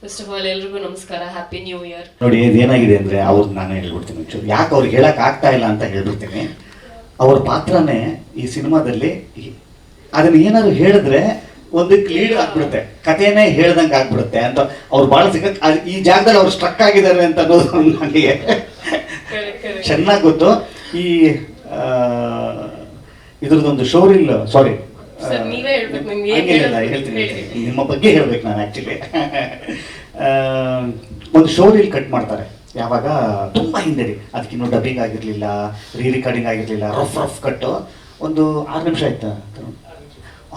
First of all ಎಲ್ರಿಗೂ ನಮಸ್ಕಾರ, happy new year. ನೋಡಿ ಇದೇನಾಗಿದೆ ಅಂದರೆ ಅವ್ರದ್ದು ನಾನು ಹೇಳ್ಬಿಡ್ತೀನಿ. ಯಾಕೆ ಅವ್ರಿಗೆ ಹೇಳಕ್ ಆಗ್ತಾ ಇಲ್ಲ ಅಂತ ಹೇಳ್ಬಿಡ್ತೀನಿ. ಅವ್ರ ಪಾತ್ರನೇ ಈ ಸಿನಿಮಾದಲ್ಲಿ ಅದನ್ನ ಏನಾದ್ರು ಹೇಳಿದ್ರೆ ಒಂದಕ್ಕೆ ಲೀಡ್ ಆಗ್ಬಿಡುತ್ತೆ, ಕಥೆನೇ ಹೇಳ್ದಂಗೆ ಆಗ್ಬಿಡುತ್ತೆ ಅಂತ ಅವ್ರು ಭಾಳ ಈ ಜಾಗದಲ್ಲಿ ಅವ್ರು ಸ್ಟ್ರಕ್ ಆಗಿದ್ದಾರೆ ಅಂತ ಅನ್ನೋದು ನನಗೆ ಚೆನ್ನಾಗಿ ಗೊತ್ತು. ಈ ಇದ್ರದ್ದೊಂದು ಶೋರಿಲ್ ಸಾರಿ ಹೇಳ್ತೀನಿ, ನಿಮ್ಮ ಬಗ್ಗೆ ಹೇಳ್ಬೇಕು ನಾನು ಆ್ಯಕ್ಚುಲಿ. ಒಂದು ಶೋರಿಲ್ ಕಟ್ ಮಾಡ್ತಾರೆ ಯಾವಾಗ ತುಂಬ ಹಿಂದೆ, ಅದಕ್ಕಿನ್ನೂ ಡಬ್ಬಿಂಗ್ ಆಗಿರಲಿಲ್ಲ, ರಿಕಾರ್ಡಿಂಗ್ ಆಗಿರಲಿಲ್ಲ, ರಫ್ ಕಟ್ಟು. ಒಂದು 6 ನಿಮಿಷ ಆಯ್ತಾ,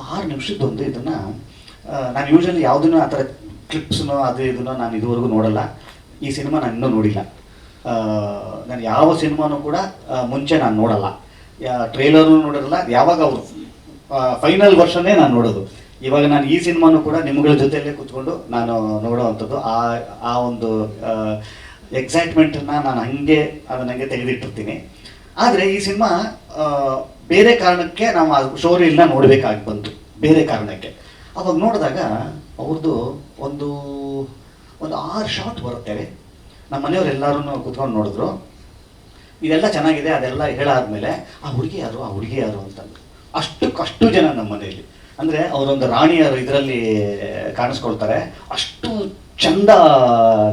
6 ನಿಮಿಷದ್ದೊಂದು ಇದನ್ನು ನಾನು ಯೂಶಲಿ ಯಾವುದನ್ನು ಆ ಥರ ಕ್ಲಿಪ್ಸ್ನೋ ಅದು ಇದನ್ನೋ ನಾನು ಇದುವರೆಗೂ ನೋಡಲ್ಲ. ಈ ಸಿನಿಮಾ ನಾನು ಇನ್ನೂ ನೋಡಿಲ್ಲ. ನಾನು ಯಾವ ಸಿನಿಮಾನೂ ಕೂಡ ಮುಂಚೆ ನಾನು ನೋಡಲ್ಲ, ಟ್ರೇಲರು ನೋಡಿರಲ್ಲ. ಯಾವಾಗ ಅವರು ಫೈನಲ್ ವರ್ಷನ್ನೇ ನಾನು ನೋಡೋದು. ಇವಾಗ ನಾನು ಈ ಸಿನಿಮಾನು ಕೂಡ ನಿಮ್ಗಳ ಜೊತೆಯಲ್ಲೇ ಕೂತ್ಕೊಂಡು ನಾನು ನೋಡೋವಂಥದ್ದು. ಆ ಒಂದು ಎಕ್ಸೈಟ್ಮೆಂಟನ್ನು ನಾನು ಅದನ್ನ ತೆಗೆದಿಟ್ಟಿರ್ತೀನಿ. ಆದರೆ ಈ ಸಿನಿಮಾ ಬೇರೆ ಕಾರಣಕ್ಕೆ ನಾವು ಆ ಶೋರಿಲ್ನ ನೋಡಬೇಕಾಗಿ ಬಂತು, ಬೇರೆ ಕಾರಣಕ್ಕೆ. ಅವಾಗ ನೋಡಿದಾಗ ಅವ್ರದ್ದು ಒಂದು 6 ಶಾಟ್ ಬರುತ್ತೆ. ನಮ್ಮ ಮನೆಯವರೆಲ್ಲರೂ ಕೂತ್ಕೊಂಡು ನೋಡಿದ್ರು. ಇದೆಲ್ಲ ಚೆನ್ನಾಗಿದೆ, ಅದೆಲ್ಲ ಹೇಳಾದ್ಮೇಲೆ ಆ ಹುಡುಗಿ ಯಾರು ಅಂತಂದು ಅಷ್ಟು ಜನ ನಮ್ಮ ಮನೆಯಲ್ಲಿ, ಅಂದರೆ ಅವರೊಂದು ರಾಣಿಯರು ಇದರಲ್ಲಿ ಕಾಣಿಸ್ಕೊಳ್ತಾರೆ, ಅಷ್ಟು ಚಂದ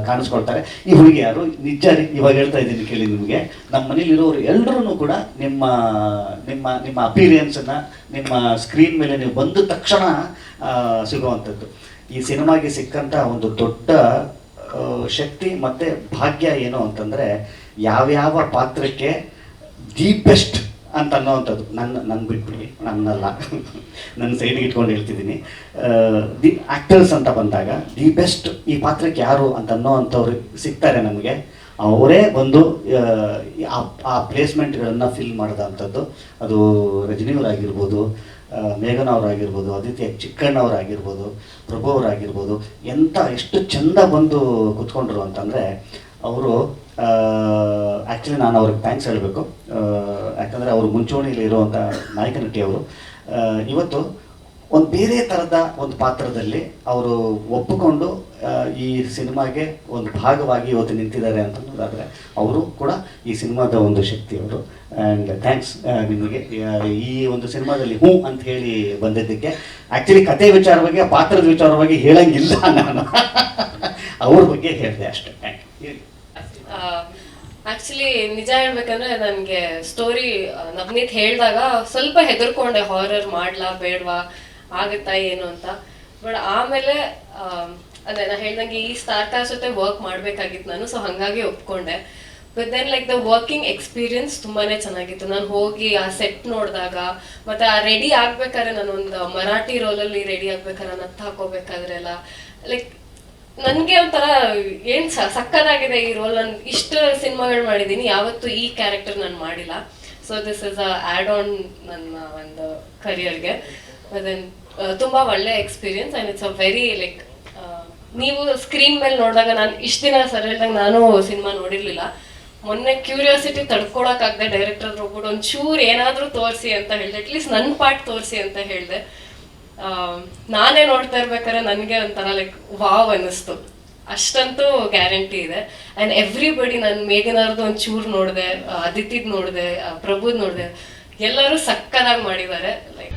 ಕಾಣಿಸ್ಕೊಳ್ತಾರೆ. ಈ ಹುಡುಗಿ ಯಾರು ನಿಜ ಇವಾಗ ಹೇಳ್ತಾ ಇದ್ದೀನಿ ಕೇಳಿ ನಿಮಗೆ. ನಮ್ಮ ಮನೇಲಿರೋರು ಎಲ್ಲರೂ ಕೂಡ ನಿಮ್ಮ ಅಪೀರಿಯನ್ಸನ್ನು ನಿಮ್ಮ ಸ್ಕ್ರೀನ್ ಮೇಲೆ ನೀವು ಬಂದ ತಕ್ಷಣ ಸಿಗುವಂಥದ್ದು. ಈ ಸಿನಿಮಾಗೆ ಸಿಕ್ಕಂಥ ಒಂದು ದೊಡ್ಡ ಶಕ್ತಿ ಮತ್ತು ಭಾಗ್ಯ ಏನು ಅಂತಂದರೆ, ಯಾವ್ಯಾವ ಪಾತ್ರಕ್ಕೆ ದಿ ಬೆಸ್ಟ್ ಅಂತ ಅನ್ನೋವಂಥದ್ದು ನನ್ನ ಬಿಟ್ಬಿಡಿ, ನನ್ನಲ್ಲ, ನನ್ನ ಸೈಡ್ಗೆ ಇಟ್ಕೊಂಡು ಹೇಳ್ತಿದ್ದೀನಿ. ದಿ ಆ್ಯಕ್ಟರ್ಸ್ ಅಂತ ಬಂದಾಗ ದಿ ಬೆಸ್ಟ್ ಈ ಪಾತ್ರಕ್ಕೆ ಯಾರು ಅಂತ ಅನ್ನೋವಂಥವ್ರು ಸಿಗ್ತಾರೆ ನಮಗೆ. ಅವರೇ ಬಂದು ಆ ಪ್ಲೇಸ್ಮೆಂಟ್ಗಳನ್ನು ಫಿಲ್ ಮಾಡಿದಂಥದ್ದು. ಅದು ರಜನಿಯವರಾಗಿರ್ಬೋದು, ಮೇಘನ ಅವರಾಗಿರ್ಬೋದು, ಆದಿತ್ಯ ಚಿಕ್ಕಣ್ಣವರಾಗಿರ್ಬೋದು, ಪ್ರಭು ಅವರಾಗಿರ್ಬೋದು, ಎಷ್ಟು ಚಂದ ಬಂದು ಕೂತ್ಕೊಂಡ್ರು ಅಂತಂದರೆ ಅವರು ಆ್ಯಕ್ಚುಲಿ ನಾನು ಅವ್ರಿಗೆ ಥ್ಯಾಂಕ್ಸ್ ಹೇಳಬೇಕು. ಯಾಕಂದರೆ ಅವರು ಮುಂಚೂಣಿಯಲ್ಲಿ ಇರುವಂಥ ನಾಯಕ ನಟಿ ಅವರು ಇವತ್ತು ಒಂದು ಬೇರೆ ಥರದ ಒಂದು ಪಾತ್ರದಲ್ಲಿ ಅವರು ಒಪ್ಪಿಕೊಂಡು ಈ ಸಿನಿಮಾಗೆ ಒಂದು ಭಾಗವಾಗಿ ಇವತ್ತು ನಿಂತಿದ್ದಾರೆ ಅಂತಂದರೆ ಅವರು ಕೂಡ ಈ ಸಿನಿಮಾದ ಒಂದು ಶಕ್ತಿ ಅವರು. ಆ್ಯಂಡ್ ಥ್ಯಾಂಕ್ಸ್ ನಿಮಗೆ ಈ ಒಂದು ಸಿನಿಮಾದಲ್ಲಿ ಹ್ಞೂ ಅಂತ ಹೇಳಿ ಬಂದಿದ್ದಕ್ಕೆ. ಆ್ಯಕ್ಚುಲಿ ಕತೆ ವಿಚಾರವಾಗಿ, ಪಾತ್ರದ ವಿಚಾರವಾಗಿ ಹೇಳಂಗಿಲ್ಲ, ನಾನು ಅವ್ರ ಬಗ್ಗೆ ಹೇಳಿದೆ ಅಷ್ಟೇ. Thank you. ಆಕ್ಚುಲಿ ನಿಜ ಹೇಳ್ಬೇಕಂದ್ರೆ ನನಗೆ ಸ್ಟೋರಿ ನವನೀತ್ ಹೇಳಿದಾಗ ಸ್ವಲ್ಪ ಹೆದರ್ಕೊಂಡೆ, ಹಾರರ್ ಮಾಡ್ಲಾ ಬೇಡವಾ, ಆಗುತ್ತಾ ಏನು ಅಂತ. ಬಟ್ ಆಮೇಲೆ ಅದೇ ನಾ ಹೇಳ್ದಂಗೆ ಈ ಸ್ಟಾರ್ ಕಾಸ್ಟ್ ಜೊತೆ ವರ್ಕ್ ಮಾಡ್ಬೇಕಾಗಿತ್ತು ನಾನು, ಸೊ ಹಾಗಾಗಿ ಒಪ್ಕೊಂಡೆ. But then like the working experience ತುಂಬಾನೇ ಚೆನ್ನಾಗಿತ್ತು. ನಾನು ಹೋಗಿ ಆ ಸೆಟ್ ನೋಡಿದಾಗ, ಮತ್ತೆ ಆ ರೆಡಿ ಆಗ್ಬೇಕಾದ್ರೆ, ನಾನೊಂದು ಮರಾಠಿ ರೋಲಲ್ಲಿ ರೆಡಿ ಆಗ್ಬೇಕಾದ್ರೆ, ನತ್ತ ಹಾಕೋಬೇಕಾದ್ರೆಲ್ಲ ಲೈಕ್ ನನಗೆ ಒಂಥರ ಏನು ಸಕ್ಕದಾಗಿದೆ ಈ ರೋಲ್. ನಾನು ಇಷ್ಟು ಸಿನಿಮಾಗಳು ಮಾಡಿದ್ದೀನಿ, ಯಾವತ್ತೂ ಈ ಕ್ಯಾರೆಕ್ಟರ್ ನಾನು ಮಾಡಿಲ್ಲ. So this is add on ನನ್ನ ಒಂದು ಕರಿಯರ್ಗೆ. ದೆನ್ ತುಂಬ ಒಳ್ಳೆ experience. And it's a very like, ನೀವು ಸ್ಕ್ರೀನ್ ಮೇಲೆ ನೋಡಿದಾಗ, ನಾನು ಇಷ್ಟು ದಿನ ಸರ್ ಹೇಳ್ದಾಗ ನಾನು ಸಿನಿಮಾ ನೋಡಿರಲಿಲ್ಲ. ಮೊನ್ನೆ ಕ್ಯೂರಿಯಾಸಿಟಿ ತಡ್ಕೊಳಕ್ಕಾಗದೆ ಡೈರೆಕ್ಟರ್ ಹೋಗ್ಬಿಟ್ಟು ಒಂಚೂರು ಏನಾದರೂ ತೋರಿಸಿ ಅಂತ ಹೇಳಿದೆ, ಅಟ್ಲೀಸ್ಟ್ ನನ್ನ ಪಾರ್ಟ್ ತೋರಿಸಿ ಅಂತ ಹೇಳಿದೆ. ನಾನೇ ನೋಡ್ತಾ ಇರ್ಬೇಕಾದ್ರೆ ನನಗೆ ಒಂಥರ ಲೈಕ್ ವಾವ್ ಅನ್ನಿಸ್ತು. ಅಷ್ಟಂತೂ ಗ್ಯಾರಂಟಿ ಇದೆ. ಆ್ಯಂಡ್ ಎವ್ರಿಬಡಿ, ನಾನು ಮೇಘನವ್ರದ್ದು ಒಂಚೂರು ನೋಡಿದೆ, ಅದಿತಿದ್ ನೋಡಿದೆ, ಪ್ರಭುದ್ ನೋಡಿದೆ, ಎಲ್ಲರೂ ಸಕ್ಕದಾಗಿ ಮಾಡಿದ್ದಾರೆ. ಲೈಕ್